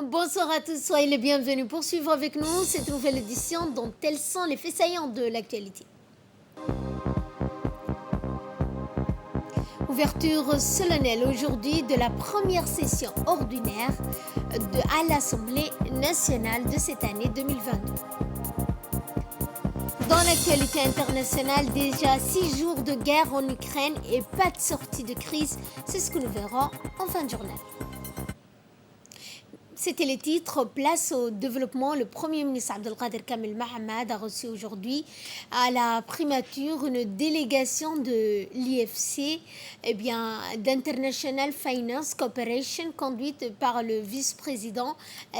Bonsoir à tous, soyez les bienvenus pour suivre avec nous cette nouvelle édition dont tels sont les faits saillants de l'actualité. Ouverture solennelle aujourd'hui de la première session ordinaire à l'Assemblée nationale de cette année 2022. Dans l'actualité internationale, déjà 6 jours de guerre en Ukraine et pas de sortie de crise, c'est ce que nous verrons en fin de journée. C'était les titres. Place au développement. Le Premier ministre Abdelkader Kamel Mohamed a reçu aujourd'hui à la primature une délégation de l'IFC, d'International Finance Cooperation, conduite par le vice-président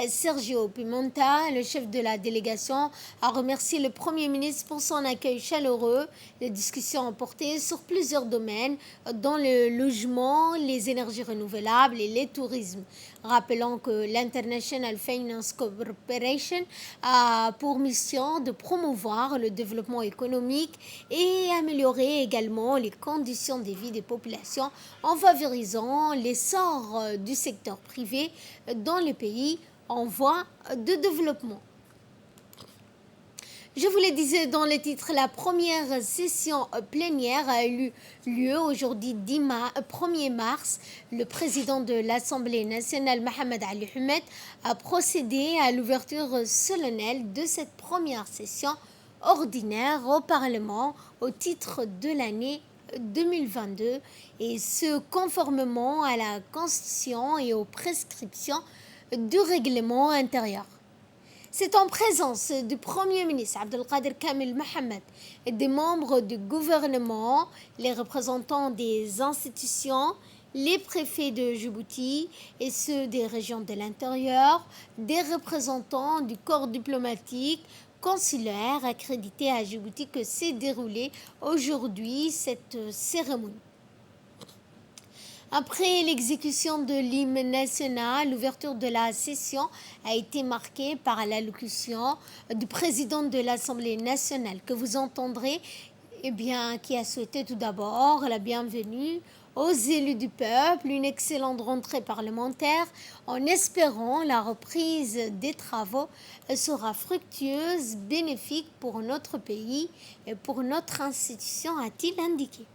Sergio Pimenta. Le chef de la délégation a remercié le Premier ministre pour son accueil chaleureux. Les discussions ont porté sur plusieurs domaines, dont le logement, les énergies renouvelables et le tourisme. Rappelons que l'International Finance Corporation a pour mission de promouvoir le développement économique et améliorer également les conditions de vie des populations en favorisant l'essor du secteur privé dans les pays en voie de développement. Je vous le disais dans le titre, la première session plénière a eu lieu aujourd'hui 1er mars. Le président de l'Assemblée nationale, Mohamed Ali Ahmed, a procédé à l'ouverture solennelle de cette première session ordinaire au Parlement au titre de l'année 2022 et ce conformément à la Constitution et aux prescriptions du règlement intérieur. C'est en présence du Premier ministre Abdelkader Kamel Mohamed et des membres du gouvernement, les représentants des institutions, les préfets de Djibouti et ceux des régions de l'intérieur, des représentants du corps diplomatique, consulaire accrédité à Djibouti que s'est déroulée aujourd'hui cette cérémonie. Après l'exécution de l'hymne national, l'ouverture de la session a été marquée par l'allocution du président de l'Assemblée nationale que vous entendrez, qui a souhaité tout d'abord la bienvenue aux élus du peuple, une excellente rentrée parlementaire, en espérant la reprise des travaux sera fructueuse, bénéfique pour notre pays et pour notre institution, a-t-il indiqué.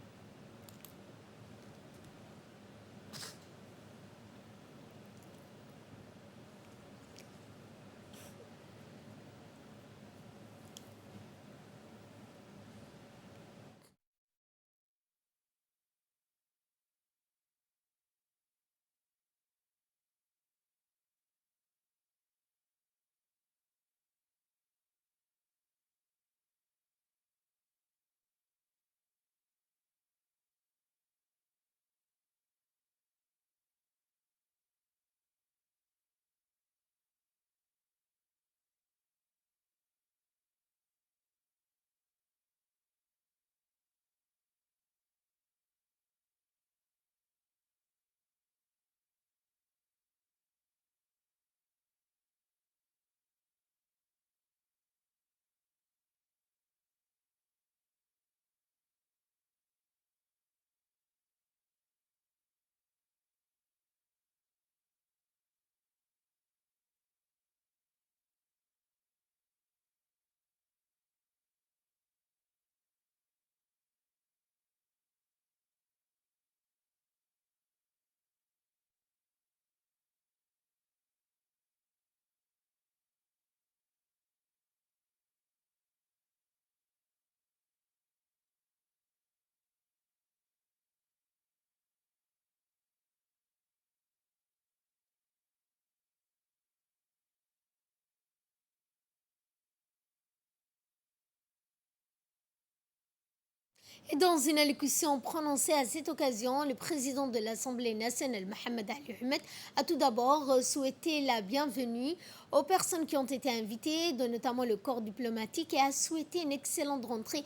Et dans une allocution prononcée à cette occasion, le président de l'Assemblée nationale, Mohamed Ali Ahmed, a tout d'abord souhaité la bienvenue aux personnes qui ont été invitées, dont notamment le corps diplomatique, et a souhaité une excellente rentrée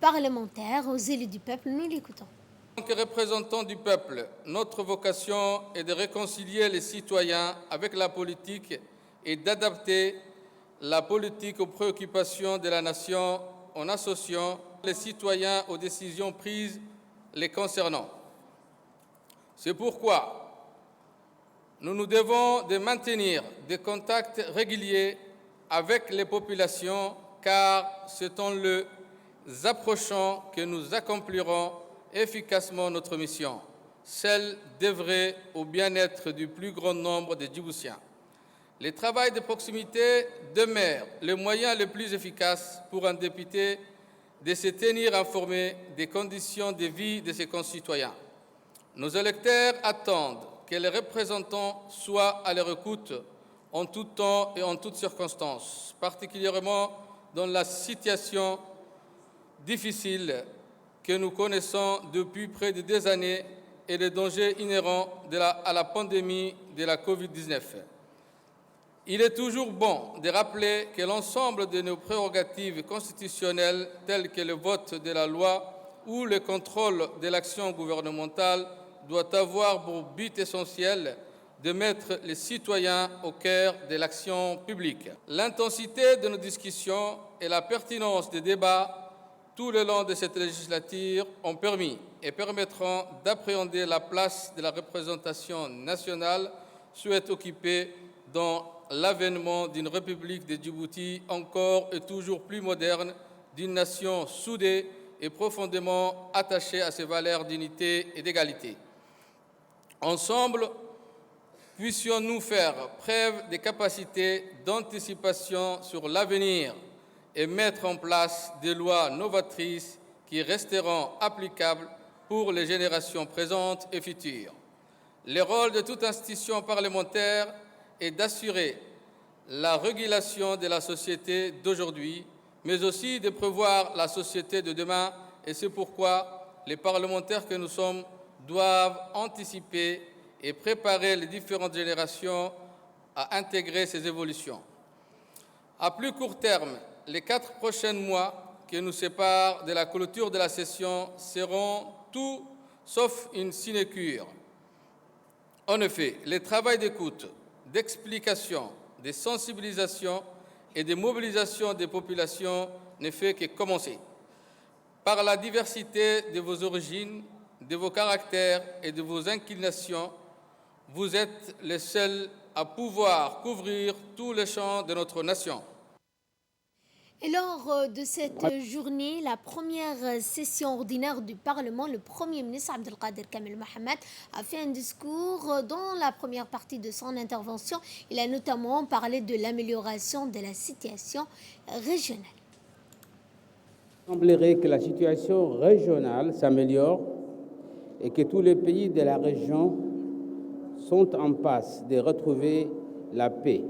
parlementaire aux élus du peuple. Nous l'écoutons. En tant que représentants du peuple, notre vocation est de réconcilier les citoyens avec la politique et d'adapter la politique aux préoccupations de la nation en associant les citoyens aux décisions prises les concernant. C'est pourquoi Nous nous devons de maintenir des contacts réguliers avec les populations car c'est en les approchant que nous accomplirons efficacement notre mission, celle d'œuvrer au bien-être du plus grand nombre de Djiboutiens. Le travail de proximité demeure le moyen le plus efficace pour un député de se tenir informé des conditions de vie de ses concitoyens. Nos électeurs attendent que les représentants soient à leur écoute en tout temps et en toutes circonstances, particulièrement dans la situation difficile que nous connaissons depuis près de 2 années et les dangers inhérents à la pandémie de la Covid-19. Il est toujours bon de rappeler que l'ensemble de nos prérogatives constitutionnelles, telles que le vote de la loi ou le contrôle de l'action gouvernementale, doit avoir pour but essentiel de mettre les citoyens au cœur de l'action publique. L'intensité de nos discussions et la pertinence des débats tout le long de cette législature ont permis et permettront d'appréhender la place de la représentation nationale souhaite occuper dans l'avènement d'une République de Djibouti encore et toujours plus moderne, d'une nation soudée et profondément attachée à ses valeurs d'unité et d'égalité. Ensemble, puissions-nous faire preuve de capacités d'anticipation sur l'avenir et mettre en place des lois novatrices qui resteront applicables pour les générations présentes et futures. Le rôle de toute institution parlementaire est d'assurer la régulation de la société d'aujourd'hui, mais aussi de prévoir la société de demain, et c'est pourquoi les parlementaires que nous sommes doivent anticiper et préparer les différentes générations à intégrer ces évolutions. À plus court terme, les 4 prochains mois qui nous séparent de la clôture de la session seront tout sauf une sinécure. En effet, le travail d'écoute, d'explication, de sensibilisation et de mobilisation des populations ne fait que commencer. Par la diversité de vos origines, de vos caractères et de vos inclinations, vous êtes les seuls à pouvoir couvrir tous les champs de notre nation. Et lors de cette journée, la première session ordinaire du Parlement, le Premier ministre Abdelkader Kamel Mohamed a fait un discours. Dans la première partie de son intervention, il a notamment parlé de l'amélioration de la situation régionale. Il semblerait que la situation régionale s'améliore et que tous les pays de la région sont en passe de retrouver la paix,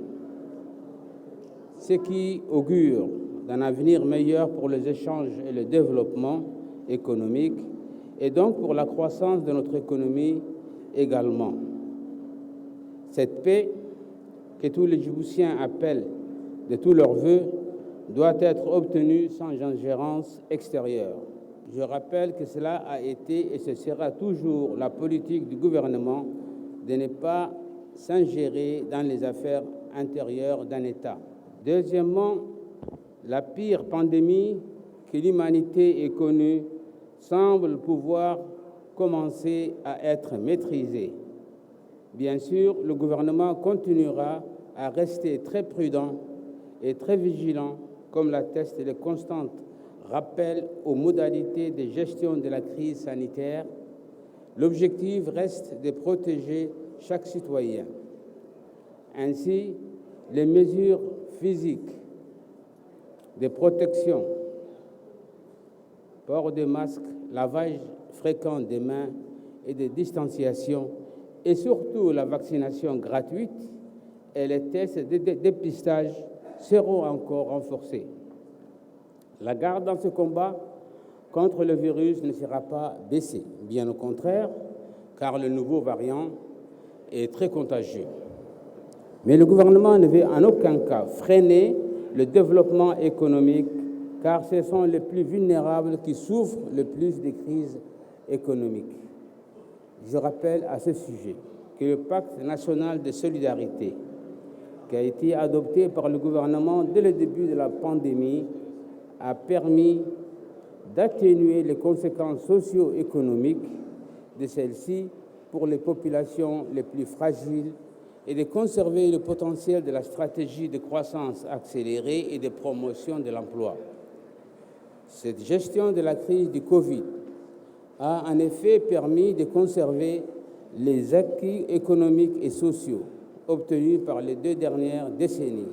ce qui augure d'un avenir meilleur pour les échanges et le développement économique et donc pour la croissance de notre économie également. Cette paix que tous les Djiboutiens appellent de tous leurs vœux doit être obtenue sans ingérence extérieure. Je rappelle que cela a été et ce sera toujours la politique du gouvernement de ne pas s'ingérer dans les affaires intérieures d'un État. Deuxièmement, la pire pandémie que l'humanité ait connue semble pouvoir commencer à être maîtrisée. Bien sûr, le gouvernement continuera à rester très prudent et très vigilant, comme l'attestent les constants rappels aux modalités de gestion de la crise sanitaire. L'objectif reste de protéger chaque citoyen. Ainsi, les mesures physiques de protection, port de masques, lavage fréquent des mains et de distanciation, et surtout la vaccination gratuite et les tests de dépistage seront encore renforcés. La garde dans ce combat contre le virus ne sera pas baissée, bien au contraire, car le nouveau variant est très contagieux. Mais le gouvernement ne veut en aucun cas freiner le développement économique, car ce sont les plus vulnérables qui souffrent le plus des crises économiques. Je rappelle à ce sujet que le pacte national de solidarité, qui a été adopté par le gouvernement dès le début de la pandémie, a permis d'atténuer les conséquences socio-économiques de celle-ci pour les populations les plus fragiles et de conserver le potentiel de la stratégie de croissance accélérée et de promotion de l'emploi. Cette gestion de la crise du Covid a en effet permis de conserver les acquis économiques et sociaux obtenus par les 2 dernières décennies.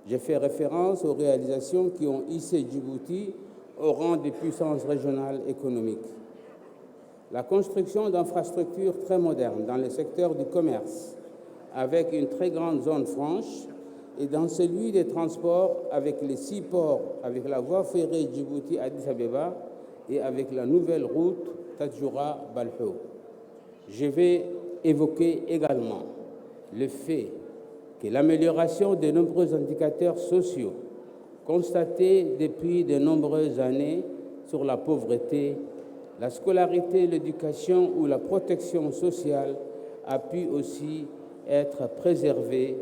Je fais référence aux réalisations qui ont hissé Djibouti au rang de puissance régionale économique. La construction d'infrastructures très modernes dans le secteur du commerce, avec une très grande zone franche, et dans celui des transports avec les 6 ports, avec la voie ferrée Djibouti-Addis Abeba et avec la nouvelle route Tadjoura-Balhou. Je vais évoquer également le fait que l'amélioration de nombreux indicateurs sociaux constatés depuis de nombreuses années sur la pauvreté, la scolarité, l'éducation ou la protection sociale a pu aussi être préservée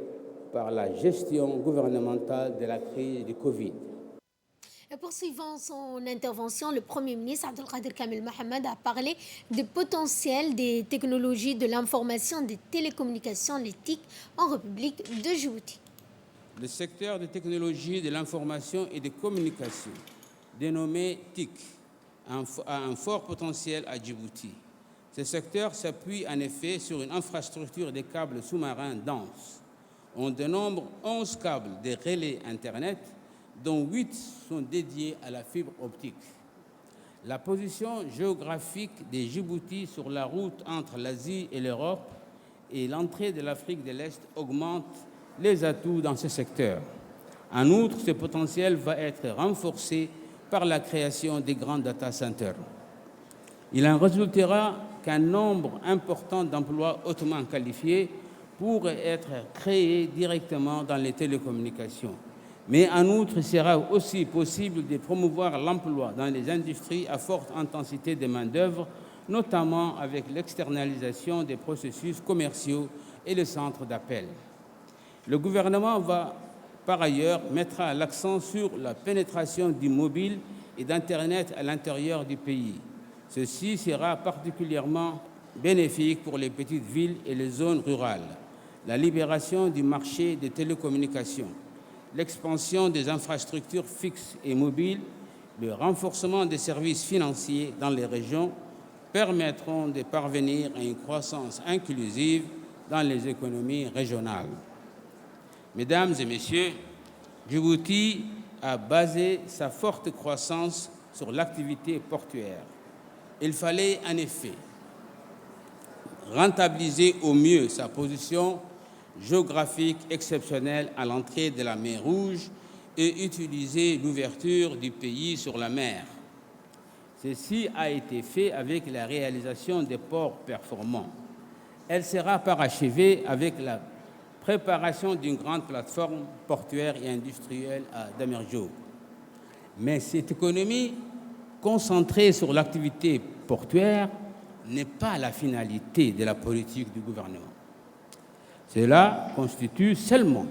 par la gestion gouvernementale de la crise du Covid. Et poursuivant son intervention, le Premier ministre Abdelkader Kamel Mohamed a parlé du potentiel des technologies de l'information et des télécommunications, les TIC, en République de Djibouti. Le secteur des technologies de l'information et des communications, dénommé TIC, a un fort potentiel à Djibouti. Ce secteur s'appuie en effet sur une infrastructure de câbles sous-marins denses. On dénombre 11 câbles de relais Internet, dont 8 sont dédiés à la fibre optique. La position géographique de Djibouti sur la route entre l'Asie et l'Europe et l'entrée de l'Afrique de l'Est augmente les atouts dans ce secteur. En outre, ce potentiel va être renforcé par la création des grands data centers. Il en résultera qu'un nombre important d'emplois hautement qualifiés pourraient être créés directement dans les télécommunications. Mais en outre, il sera aussi possible de promouvoir l'emploi dans les industries à forte intensité de main-d'œuvre, notamment avec l'externalisation des processus commerciaux et les centres d'appel. Le gouvernement va par ailleurs mettra l'accent sur la pénétration du mobile et d'Internet à l'intérieur du pays. Ceci sera particulièrement bénéfique pour les petites villes et les zones rurales. La libération du marché des télécommunications, l'expansion des infrastructures fixes et mobiles, le renforcement des services financiers dans les régions permettront de parvenir à une croissance inclusive dans les économies régionales. Mesdames et messieurs, Djibouti a basé sa forte croissance sur l'activité portuaire. Il fallait en effet rentabiliser au mieux sa position géographique exceptionnelle à l'entrée de la mer Rouge et utiliser l'ouverture du pays sur la mer. Ceci a été fait avec la réalisation des ports performants. Elle sera parachevée avec la préparation d'une grande plateforme portuaire et industrielle à Damerjo. Mais cette économie concentrée sur l'activité portuaire n'est pas la finalité de la politique du gouvernement. Cela constitue seulement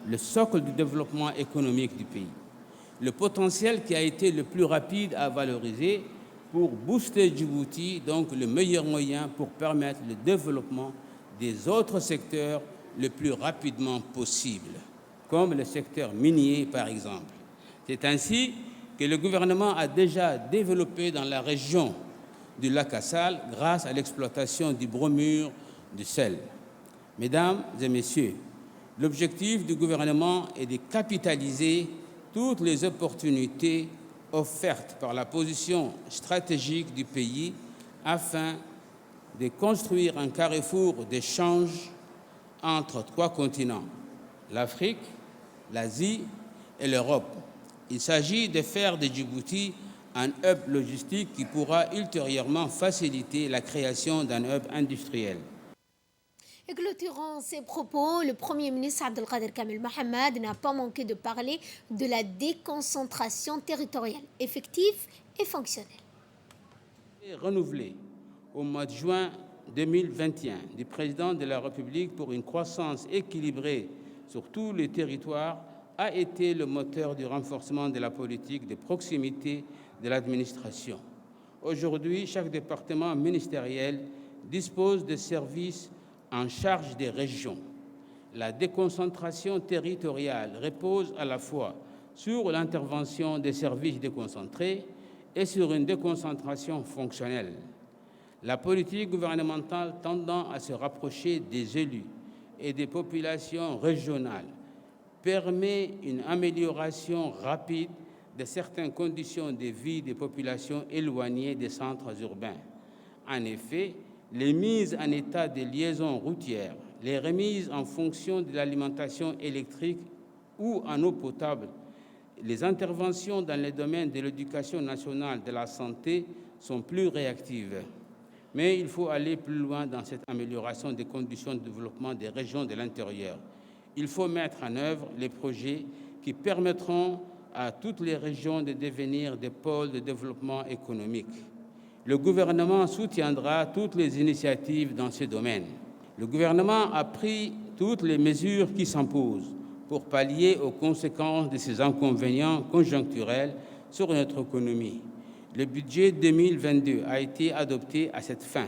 le socle du développement économique du pays, le potentiel qui a été le plus rapide à valoriser pour booster Djibouti, donc le meilleur moyen pour permettre le développement des autres secteurs le plus rapidement possible, comme le secteur minier par exemple. C'est ainsi que le gouvernement a déjà développé dans la région du lac Assal grâce à l'exploitation du bromure du sel. Mesdames et messieurs, l'objectif du gouvernement est de capitaliser toutes les opportunités offertes par la position stratégique du pays afin de construire un carrefour d'échanges entre 3 continents, l'Afrique, l'Asie et l'Europe. Il s'agit de faire de Djibouti un hub logistique qui pourra ultérieurement faciliter la création d'un hub industriel. Et clôturant ses propos, le Premier ministre Abdelkader Kamel Mohamed n'a pas manqué de parler de la déconcentration territoriale effective et fonctionnelle. Renouvelé au mois de juin 2021 du président de la République pour une croissance équilibrée sur tous les territoires a été le moteur du renforcement de la politique de proximité de l'administration. Aujourd'hui, chaque département ministériel dispose de services en charge des régions, La déconcentration territoriale repose à la fois sur l'intervention des services déconcentrés et sur une déconcentration fonctionnelle. La politique gouvernementale tendant à se rapprocher des élus et des populations régionales permet une amélioration rapide de certaines conditions de vie des populations éloignées des centres urbains. En effet, les mises en état des liaisons routières, les remises en fonction de l'alimentation électrique ou en eau potable, les interventions dans les domaines de l'éducation nationale, de la santé sont plus réactives. Mais il faut aller plus loin dans cette amélioration des conditions de développement des régions de l'intérieur. Il faut mettre en œuvre les projets qui permettront à toutes les régions de devenir des pôles de développement économique. Le gouvernement soutiendra toutes les initiatives dans ce domaine. Le gouvernement a pris toutes les mesures qui s'imposent pour pallier aux conséquences de ces inconvénients conjoncturels sur notre économie. Le budget 2022 a été adopté à cette fin.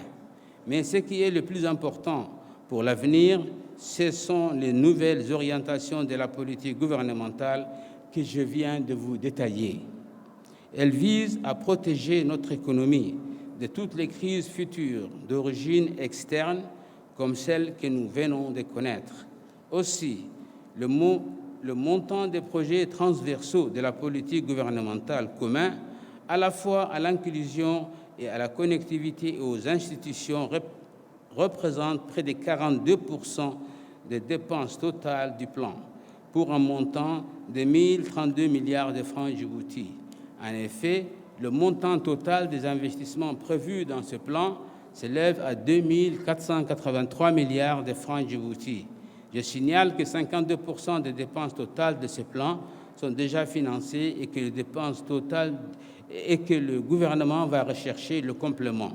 Mais ce qui est le plus important pour l'avenir, ce sont les nouvelles orientations de la politique gouvernementale que je viens de vous détailler. Elles visent à protéger notre économie de toutes les crises futures d'origine externe, comme celle que nous venons de connaître. Aussi, le montant des projets transversaux de la politique gouvernementale commune, à la fois à l'inclusion et à la connectivité et aux institutions, représente près de 42% des dépenses totales du plan, pour un montant de 1 032 milliards de francs Djibouti. En effet, le montant total des investissements prévus dans ce plan s'élève à 2 483 milliards de francs Djibouti. Je signale que 52% des dépenses totales de ce plan sont déjà financées et que les dépenses totales et que le gouvernement va rechercher le complément.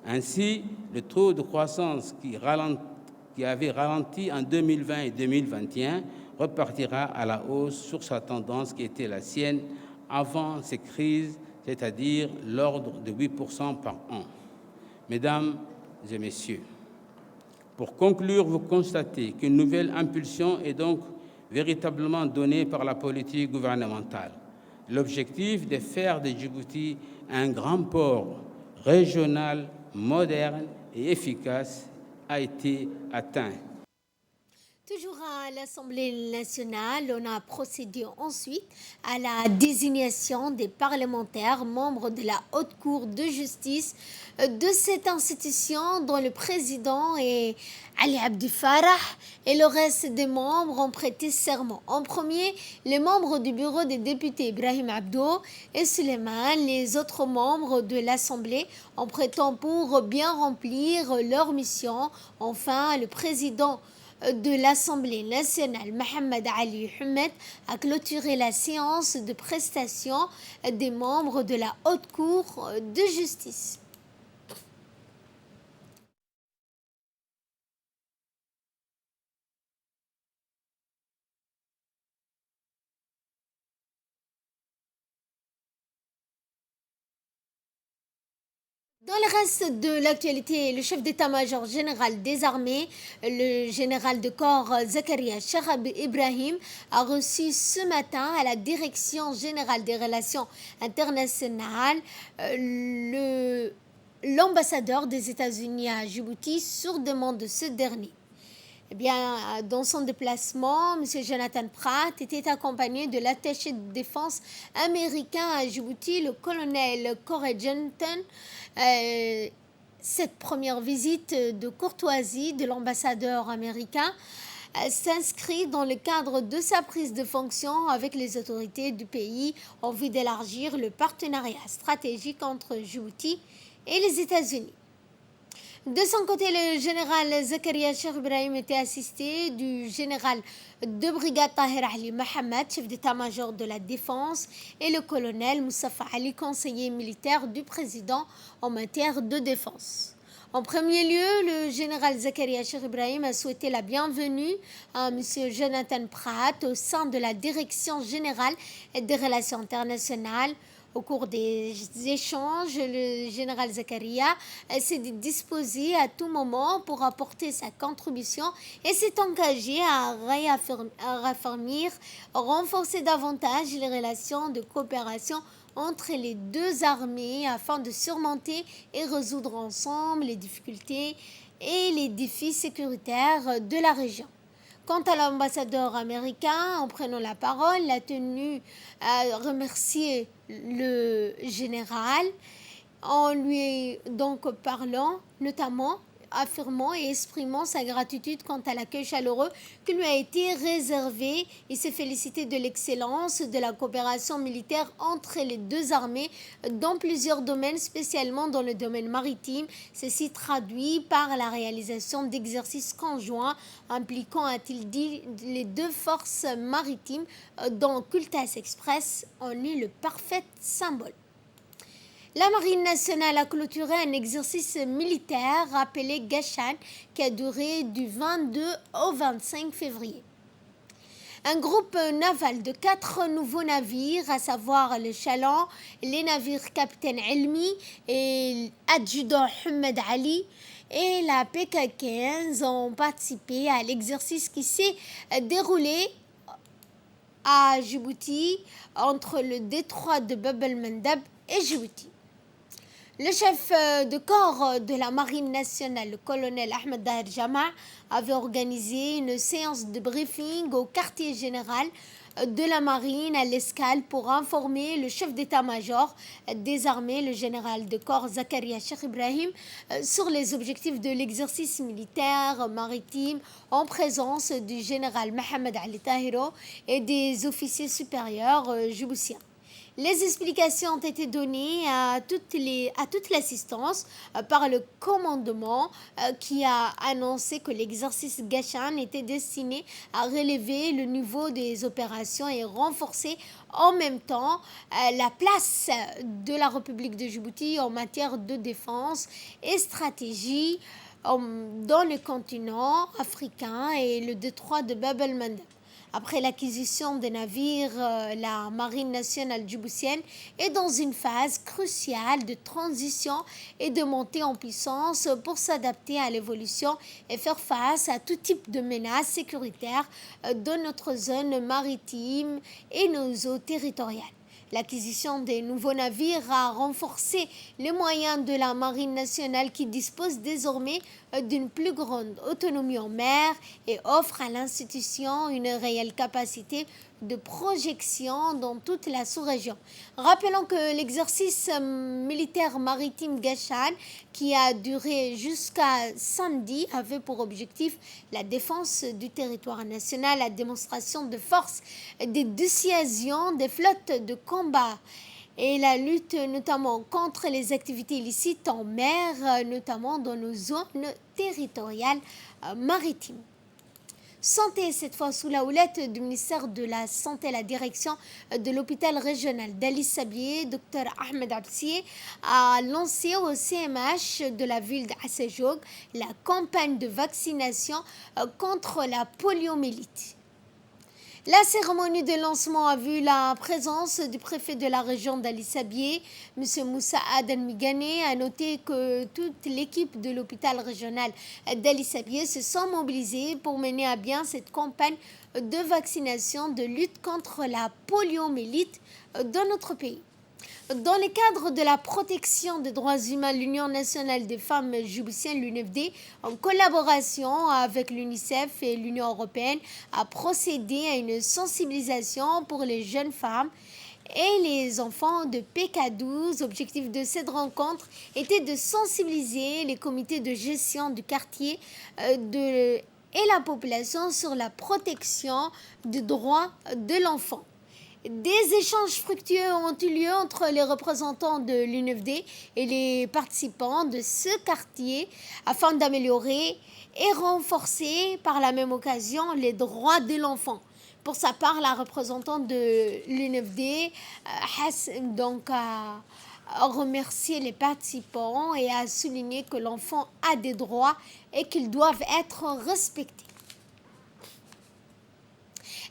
Ainsi, le taux de croissance qui avait ralenti en 2020 et 2021 repartira à la hausse sur sa tendance qui était la sienne avant ces crises, c'est-à-dire l'ordre de 8% par an. Mesdames et messieurs, pour conclure, vous constatez qu'une nouvelle impulsion est donc véritablement donnée par la politique gouvernementale. L'objectif de faire de Djibouti un grand port régional, moderne et efficace a été atteint. Toujours à l'Assemblée nationale, on a procédé ensuite à la désignation des parlementaires membres de la Haute Cour de justice de cette institution, dont le président est Ali Abdi Farah et le reste des membres ont prêté serment. En premier, les membres du bureau des députés Ibrahim Abdo et Suleiman, les autres membres de l'Assemblée en prêtant pour bien remplir leur mission. Enfin, le président de l'Assemblée nationale, Mohamed Ali Humed, a clôturé la séance de prestation des membres de la Haute Cour de justice. Dans le reste de l'actualité, le chef d'état-major général des armées, le général de corps Zakaria Charab Ibrahim, a reçu ce matin à la Direction générale des relations internationales l'ambassadeur des États-Unis à Djibouti sur demande de ce dernier. Eh bien, dans son déplacement, M. Jonathan Pratt était accompagné de l'attaché de défense américain à Djibouti, le colonel Corey Jenton. Cette première visite de courtoisie de l'ambassadeur américain s'inscrit dans le cadre de sa prise de fonction avec les autorités du pays en vue d'élargir le partenariat stratégique entre Djibouti et les États-Unis. De son côté, le général Zakaria Cheikh Ibrahim était assisté du général de brigade Tahir Ali Mohamed, chef d'état-major de la défense, et le colonel Moussafa Ali, conseiller militaire du président en matière de défense. En premier lieu, le général Zakaria Cheikh Ibrahim a souhaité la bienvenue à M. Jonathan Pratt au sein de la Direction générale des relations internationales, Au cours des échanges, le général Zakaria s'est disposé à tout moment pour apporter sa contribution et s'est engagé à raffermir, renforcer davantage les relations de coopération entre les deux armées afin de surmonter et résoudre ensemble les difficultés et les défis sécuritaires de la région. Quant à l'ambassadeur américain, en prenant la parole, a tenu à remercier le général en lui donc parlant, notamment affirmant et exprimant sa gratitude quant à l'accueil chaleureux qui lui a été réservé. Il s'est félicité de l'excellence de la coopération militaire entre les deux armées dans plusieurs domaines, spécialement dans le domaine maritime. Ceci traduit par la réalisation d'exercices conjoints impliquant, a-t-il dit, les deux forces maritimes dont Cultas Express en est le parfait symbole. La Marine nationale a clôturé un exercice militaire appelé Gashan qui a duré du 22 au 25 février. Un groupe naval de 4 nouveaux navires, à savoir le Chaland, les navires Capitaine Elmi et adjudant Ahmed Ali et la PK-15 ont participé à l'exercice qui s'est déroulé à Djibouti entre le détroit de Bab el-Mandab et Djibouti. Le chef de corps de la Marine nationale, le colonel Ahmed Daher Jama, avait organisé une séance de briefing au quartier général de la Marine à l'Escale pour informer le chef d'état-major des armées, le général de corps Zakaria Cheikh Ibrahim, sur les objectifs de l'exercice militaire maritime en présence du général Mohamed Ali Tahiro et des officiers supérieurs djiboutiens. Les explications ont été données à toute l'assistance par le commandement qui a annoncé que l'exercice Gashan était destiné à relever le niveau des opérations et renforcer en même temps la place de la République de Djibouti en matière de défense et stratégie dans le continent africain et le détroit de Bab el-Mandeb. Après l'acquisition des navires, la Marine nationale djiboutienne est dans une phase cruciale de transition et de montée en puissance pour s'adapter à l'évolution et faire face à tout type de menaces sécuritaires dans notre zone maritime et nos eaux territoriales. L'acquisition des nouveaux navires a renforcé les moyens de la Marine nationale qui dispose désormais d'une plus grande autonomie en mer et offre à l'institution une réelle capacité de projection dans toute la sous-région. Rappelons que l'exercice militaire maritime Gashan, qui a duré jusqu'à samedi, avait pour objectif la défense du territoire national, la démonstration de force, des dissuasions des flottes de combat et la lutte notamment contre les activités illicites en mer, notamment dans nos zones territoriales maritimes. Santé, cette fois sous la houlette du ministère de la Santé, la direction de l'hôpital régional d'Ali Sabié, Dr Ahmed Absié, a lancé au CMH de la ville d'Assajog la campagne de vaccination contre la poliomyélite. La cérémonie de lancement a vu la présence du préfet de la région d'Ali Sabié, M. Moussa Aden Migane. A noté que toute l'équipe de l'hôpital régional d'Ali Sabié se sent mobilisée pour mener à bien cette campagne de vaccination de lutte contre la poliomyélite dans notre pays. Dans le cadre de la protection des droits humains, l'Union nationale des femmes djiboutiennes, l'UNFD, en collaboration avec l'UNICEF et l'Union européenne, a procédé à une sensibilisation pour les jeunes femmes et les enfants de PK12. L'objectif de cette rencontre était de sensibiliser les comités de gestion du quartier et la population sur la protection des droits de l'enfant. Des échanges fructueux ont eu lieu entre les représentants de l'UNFD et les participants de ce quartier afin d'améliorer et renforcer par la même occasion les droits de l'enfant. Pour sa part, la représentante de l'UNFD a remercié les participants et a souligné que l'enfant a des droits et qu'ils doivent être respectés.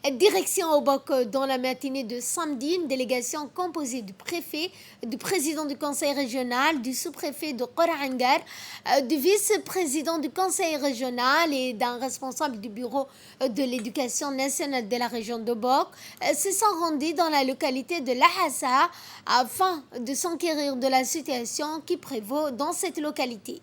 Direction Obok dans la matinée de samedi, une délégation composée du préfet, du président du conseil régional, du sous-préfet de Qoraangar, du vice-président du conseil régional et d'un responsable du bureau de l'éducation nationale de la région d'Obok se sont rendus dans la localité de Lahassa afin de s'enquérir de la situation qui prévaut dans cette localité.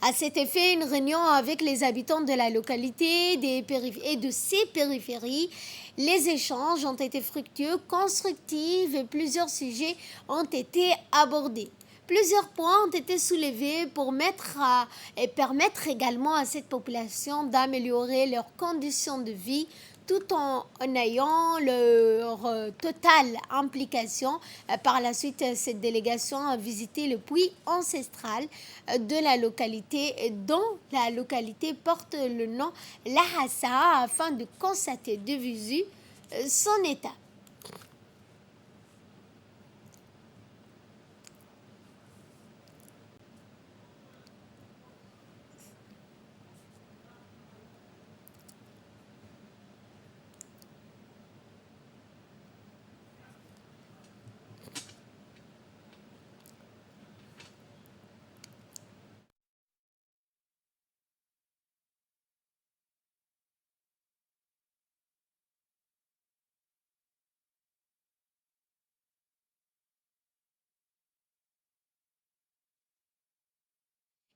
À cet effet, une réunion avec les habitants de la localité et de ses périphéries. Les échanges ont été fructueux, constructifs et plusieurs sujets ont été abordés. Plusieurs points ont été soulevés pour permettre également à cette population d'améliorer leurs conditions de vie tout en ayant leur totale implication. Par la suite, cette délégation a visité le puits ancestral de la localité, dont la localité porte le nom Lahassa, afin de constater de visu son état.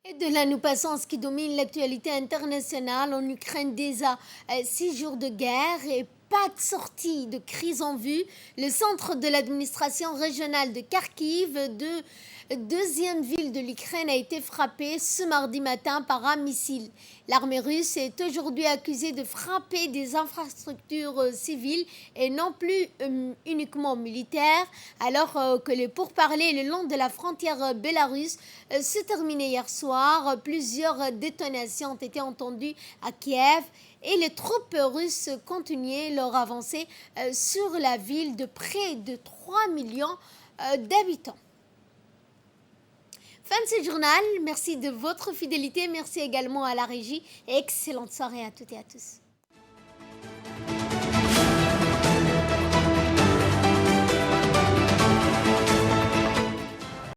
Et de là, nous passons à ce qui domine l'actualité internationale. En Ukraine, déjà 6 jours de guerre et pas de sortie de crise en vue. Le centre de l'administration régionale de Kharkiv, deuxième ville de l'Ukraine, a été frappé ce mardi matin par un missile. L'armée russe est aujourd'hui accusée de frapper des infrastructures civiles et non plus uniquement militaires, alors que les pourparlers le long de la frontière bélarusse se terminaient hier soir. Plusieurs détonations ont été entendues à Kiev et les troupes russes continuaient leur avancée sur la ville de près de 3 millions d'habitants. Fin de ce journal, merci de votre fidélité, merci également à la régie et excellente soirée à toutes et à tous.